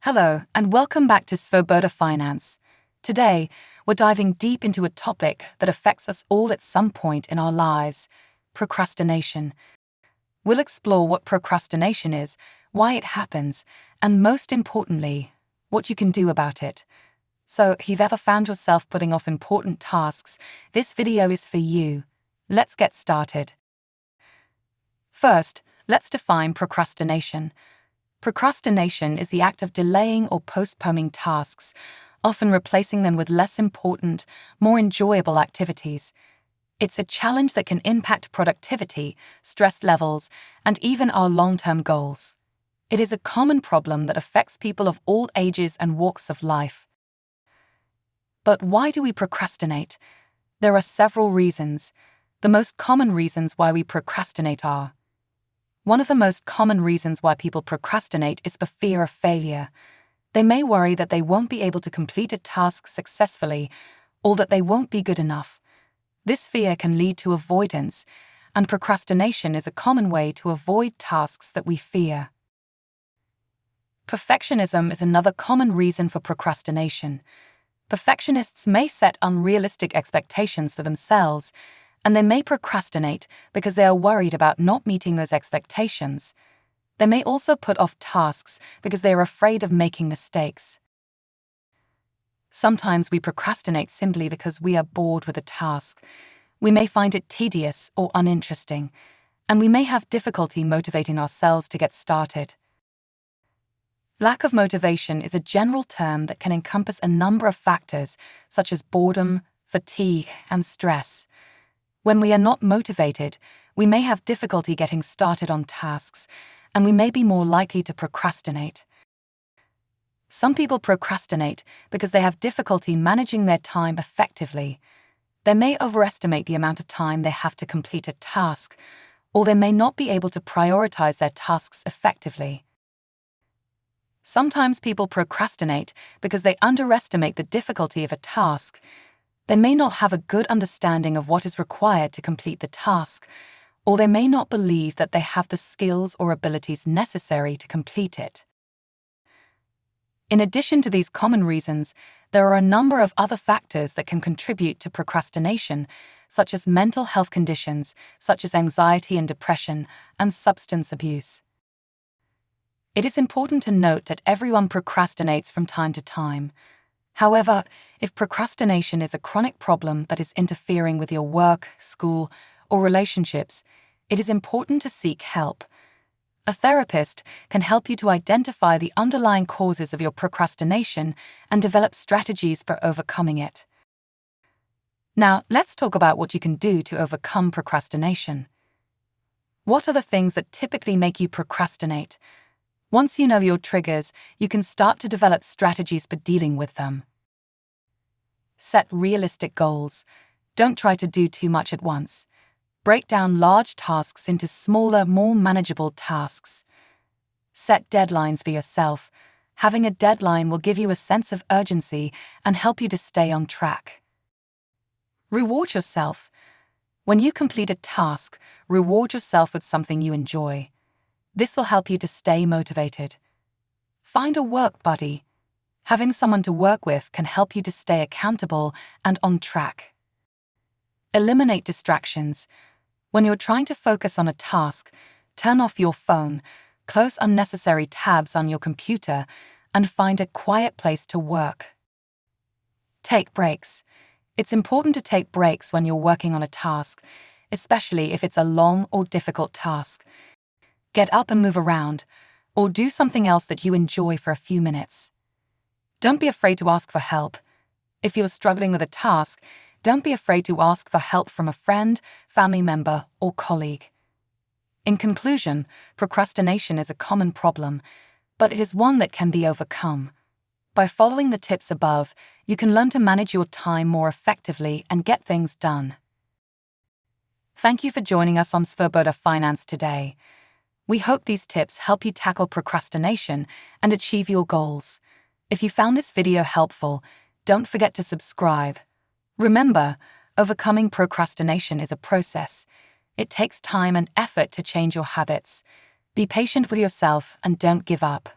Hello, and welcome back to Svoboda Finance. Today, we're diving deep into a topic that affects us all at some point in our lives: procrastination. We'll explore what procrastination is, why it happens, and most importantly, what you can do about it. So, if you've ever found yourself putting off important tasks, this video is for you. Let's get started. First, let's define procrastination. Procrastination is the act of delaying or postponing tasks, often replacing them with less important, more enjoyable activities. It's a challenge that can impact productivity, stress levels, and even our long-term goals. It is a common problem that affects people of all ages and walks of life. But why do we procrastinate? There are several reasons. The most common reasons why we procrastinate are: one of the most common reasons why people procrastinate is for fear of failure. They may worry that they won't be able to complete a task successfully, or that they won't be good enough. This fear can lead to avoidance, and procrastination is a common way to avoid tasks that we fear. Perfectionism is another common reason for procrastination. Perfectionists may set unrealistic expectations for themselves, and they may procrastinate because they are worried about not meeting those expectations. They may also put off tasks because they are afraid of making mistakes. Sometimes we procrastinate simply because we are bored with a task. We may find it tedious or uninteresting, and we may have difficulty motivating ourselves to get started. Lack of motivation is a general term that can encompass a number of factors, such as boredom, fatigue, and stress. When we are not motivated, we may have difficulty getting started on tasks, and we may be more likely to procrastinate. Some people procrastinate because they have difficulty managing their time effectively. They may overestimate the amount of time they have to complete a task, or they may not be able to prioritize their tasks effectively. Sometimes people procrastinate because they underestimate the difficulty of a task. They may not have a good understanding of what is required to complete the task, or they may not believe that they have the skills or abilities necessary to complete it. In addition to these common reasons, there are a number of other factors that can contribute to procrastination, such as mental health conditions, such as anxiety and depression, and substance abuse. It is important to note that everyone procrastinates from time to time. However, if procrastination is a chronic problem that is interfering with your work, school, or relationships, it is important to seek help. A therapist can help you to identify the underlying causes of your procrastination and develop strategies for overcoming it. Now, let's talk about what you can do to overcome procrastination. What are the things that typically make you procrastinate? Once you know your triggers, you can start to develop strategies for dealing with them. Set realistic goals. Don't try to do too much at once. Break down large tasks into smaller, more manageable tasks. Set deadlines for yourself. Having a deadline will give you a sense of urgency and help you to stay on track. Reward yourself. When you complete a task, reward yourself with something you enjoy. This will help you to stay motivated. Find a work buddy. Having someone to work with can help you to stay accountable and on track. Eliminate distractions. When you're trying to focus on a task, turn off your phone, close unnecessary tabs on your computer, and find a quiet place to work. Take breaks. It's important to take breaks when you're working on a task, especially if it's a long or difficult task. Get up and move around, or do something else that you enjoy for a few minutes. Don't be afraid to ask for help. If you're struggling with a task, don't be afraid to ask for help from a friend, family member, or colleague. In conclusion, procrastination is a common problem, but it is one that can be overcome. By following the tips above, you can learn to manage your time more effectively and get things done. Thank you for joining us on Svoboda Finance today. We hope these tips help you tackle procrastination and achieve your goals. If you found this video helpful, don't forget to subscribe. Remember, overcoming procrastination is a process. It takes time and effort to change your habits. Be patient with yourself and don't give up.